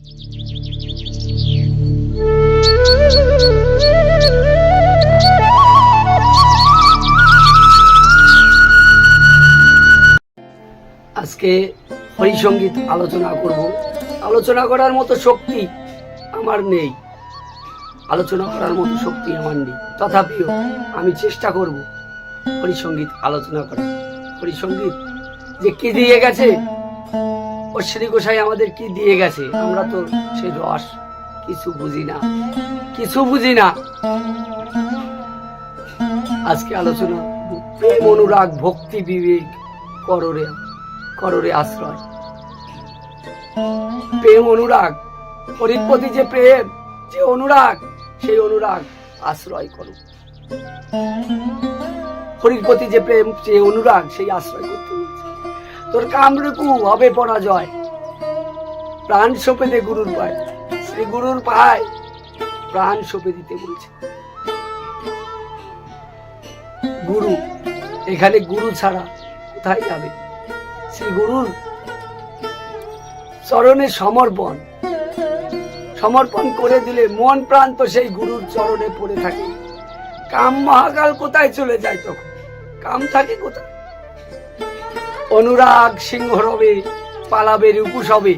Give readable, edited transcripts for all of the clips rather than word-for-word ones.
আজকে হরিসঙ্গীত আলোচনা করব। আলোচনা করার মতো শক্তি আমার নেই, আলোচনা করার মতো শক্তি আমার নেই, তথাপিও আমি চেষ্টা করব হরিসঙ্গীত আলোচনা করা। হরিসঙ্গীত যে কি দিয়ে গেছে, অশ্বিনী গোসাই আমাদের কি দিয়ে গেছে, আমরা তো সে রস কিছু বুঝি না, কিছু বুঝি না। আজকে আলোচনা প্রেম অনুরাগ ভক্তি বিবেক কররে কররে আশ্রয়। প্রেম অনুরাগ, হরির প্রতি যে প্রেম, যে অনুরাগ, সেই অনুরাগ আশ্রয় করো। হরির প্রতি যে প্রেম, যে অনুরাগ, সেই আশ্রয় করতে বলছে। তোর কামরূপু হবে পরাজয়, প্রাণ সঁপে দে গুরুর পায়। শ্রী গুরুর পায় প্রাণ সঁপে দিতে বলছে। গুরু, এখানে গুরু ছাড়া কোথায় যাবে? শ্রী গুরুর চরণে সমর্পণ, সমর্পণ করে দিলে মন প্রাণ তো সেই গুরুর চরণে পড়ে থাকে। কাম মহাকাল কোথায় চলে যায়? তখন কাম থাকে কোথায়? অনুরাগ সিংহ রবে, পালাবে রূপুস হবে,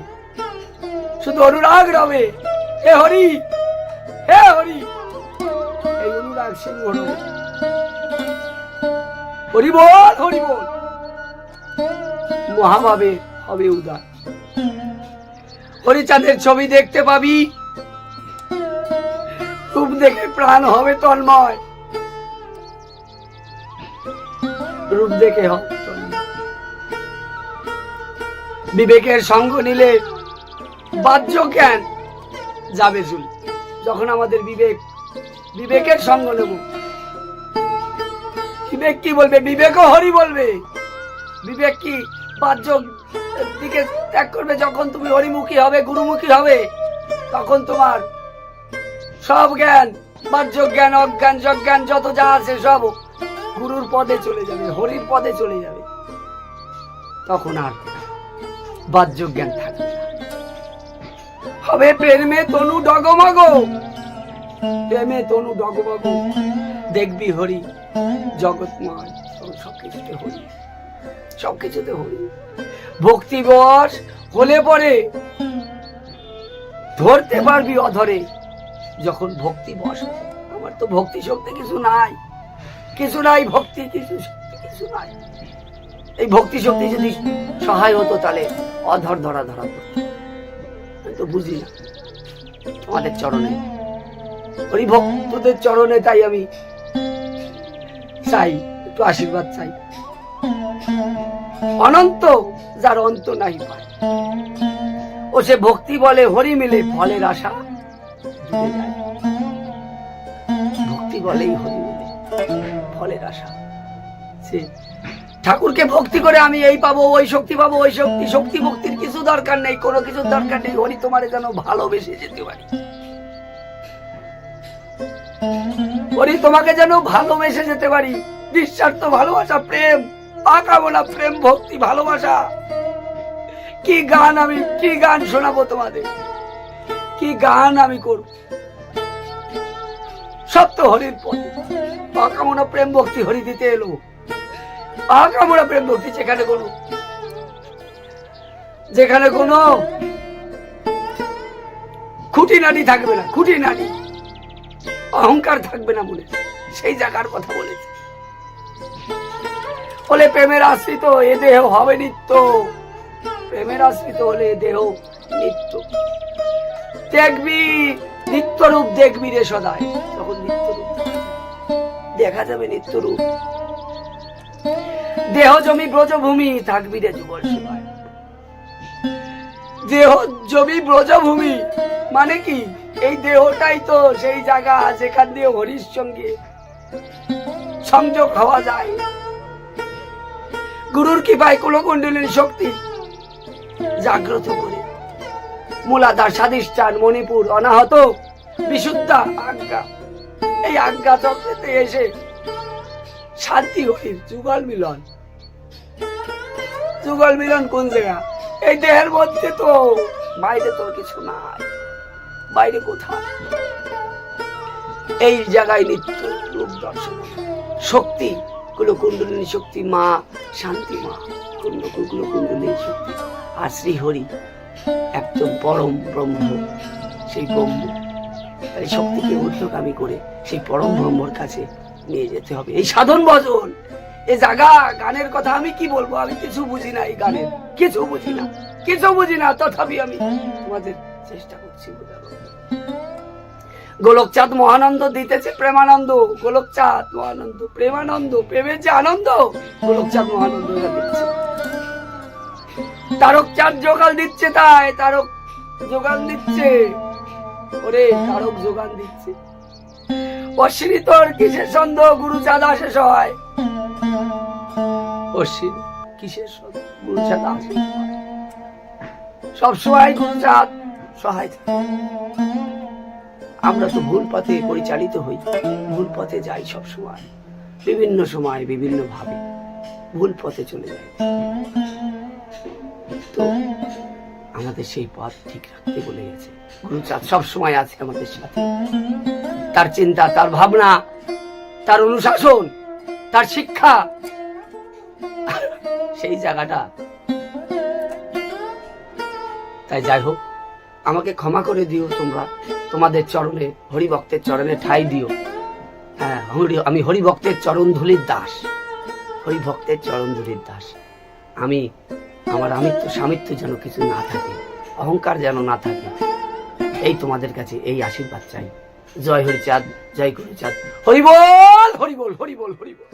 শুধু অনুরাগ রবে। হে হরি, হে হরি, এই অনুরাগ সিংহ রবে। হরি বল, হরি বল, মহাভাবে হবে উদার। হরিচাঁদের ছবি দেখতে পাবি, রূপ দেখে প্রাণ হবে তন্ময়, রূপ দেখে হবে তন্ময়। বিবেকের সঙ্গ নিলে বাহ্য জ্ঞান যাবে চুল। যখন আমাদের বিবেকের সঙ্গ নেব, বিবেক কি বলবে? বিবেকও হরি বলবে। বিবেক কি বাহ্য দিকে ত্যাগ করবে? যখন তুমি হরিমুখী হবে, গুরুমুখী হবে, তখন তোমার সব জ্ঞান, বাহ্য জ্ঞান, অজ্ঞান, যজ্ঞান যত যা আছে সব গুরুর পদে চলে যাবে, হরির পদে চলে যাবে। তখন আর বাহ্য জ্ঞান থাকবে না। হবে প্রেমে তনু ডগমগ, প্রেমে তনু ডগমগ, দেখবি হরি জগৎময়, সবকিছুতে হরি, সবকিছুতে হরি। ভক্তি বশ হলে পরে ধরতে পারবি অধরে। যখন ভক্তি বশ, আমার তো ভক্তি শক্তি কিছু নাই, কিছু নাই, ভক্তি কিছু শক্তি কিছু নাই। এই ভক্তি শক্তি যদি সহায় হতো তাহলে অধর ধরা ধরা করতো। আমি তো বুঝি না তোমাদের চরণে, হরি ভক্তদের চরণে, তাই আমি চাই একটু আশীর্বাদ চাই। অনন্ত যার অন্ত নাই পায়, ও সে ভক্তি বলে হরি মিলে ফলের আশা ডুবে যায়। ভক্তি বলেই হরি মিলে ফলের আশা। সে ঠাকুরকে ভক্তি করে আমি এই পাবো, ওই শক্তি পাবো, ওই শক্তি, শক্তি ভক্তির কিছু দরকার নেই, কোনো কিছুর দরকার নেই। হরি তোমারে যেন ভালোবেসে যেতে পারি, হরি তোমাকে যেন ভালোবেসে যেতে পারি। নিঃস্বার্থ ভালোবাসা, প্রেম, আকামনা, প্রেম, ভক্তি, ভালোবাসা। কি গান আমি, কি গান শোনাবো তোমাদের, কি গান আমি করব? সব তো হরির পথে। আকামনা প্রেম ভক্তি হরি দিতে এলো। আকামনা প্রেম ভক্তি যেখানে কোনো খুঁটিনাটি থাকবে না, খুঁটিনাটি, অহংকার থাকবে না মনে, সেই জায়গার কথা বলেছে। বলে প্রেমের আশ্রিত এ দেহ হবে নিত্য, প্রেমের আশ্রিত হলে এ দেহ নিত্য। দেখবি নিত্য রূপ, দেখবি রে সদায়। তখন নিত্য রূপ দেখা যাবে, নিত্য রূপ। দেহ জমি ব্রজভূমি, থাকবি রে যুগল সেবায়। দেহ জমি ব্রজভূমি মানে কি? এই দেহটাই তো সেই জায়গা যেখান দিয়ে হরির সঙ্গে সংযোগ হওয়া যায়। গুরুর কৃপায় কুলকুণ্ডলিনী শক্তি জাগ্রত করে মূলাধার, স্বাধিষ্ঠান, মণিপুর, অনাহত, বিশুদ্ধা, আজ্ঞা, এই আজ্ঞা চক্রেতে এসে শান্তি হরির যুগল মিলন। যুগল মিলন কোন জায়গা? এই দেহের মধ্যে তো বাইরে তোর কিছু নাই, বাইরে কোথায়? এই জায়গায় নিত্য রূপ দর্শন, শক্তি কুলকুণ্ডলিনী শক্তি মা শান্তি, মা কুলকুণ্ডলিনী শক্তি, আর শ্রীহরি একদম পরম ব্রহ্ম, সেই ব্রহ্ম। তাই শক্তিকে ঊর্ধ্বগামী করে সেই পরম ব্রহ্মর কাছে নিয়ে যেতে হবে। এই সাধন ভজন, এই জায়গা, গানের কথা আমি কি বলবো, আমি কিছু বুঝি না, এই গানের কিছু বুঝি না, তথাপি আমি তোমাদের চেষ্টা করছি বোঝাবো। গোলকচাঁদ মহানন্দ দিতেছে প্রেমানন্দ, গোলকচাঁদ মহানন্দ প্রেমানন্দ, প্রেমের যে আনন্দ গোলকচাঁদ মহানন্দ দিচ্ছে। তারকচাঁদ যোগাল দিচ্ছে, তাই তারক যোগান দিচ্ছে, ওরে তারক যোগান দিচ্ছে। অশ্বিনী তোর কিসের সন্দেহ, গুরুচাঁদ আসে সহায়। অশ্বিনী কিসের সন্দেহ, গুরুচাঁদ আসে সবসময়, গুরুচাঁদ সহায়। আমরা তো ভুল পথে পরিচালিত হই, ভুল পথে যাই সব সময়, বিভিন্ন সময় বিভিন্ন ভাবে ভুল পথে চলে যাই। তো আমাদের সেই পথ ঠিক রাখতে বলে গেছে গুরুচাঁদ, সব সময় আছে আমাদের সাথে। তার চিন্তা, তার ভাবনা, তার অনুশাসন, তার শিক্ষা, সেই জায়গাটা। তাই যাই হোক, আমাকে ক্ষমা করে দিও তোমরা, তোমাদের চরণে, হরিভক্তের চরণে ঠাঁই দিও। হ্যাঁ, আমি হরিভক্তের চরণ ধুলির দাস, হরিভক্তের চরণ ধুলির দাস। আমার আমিত্ব স্বামিত্ব যেন কিছু না থাকে, অহংকার যেন না থাকে, এই তোমাদের কাছে এই আশীর্বাদ চাই। জয় হরিচাঁদ, জয় গুরুচাঁদ, হরিবল হরিবল হরিবল হরিবল।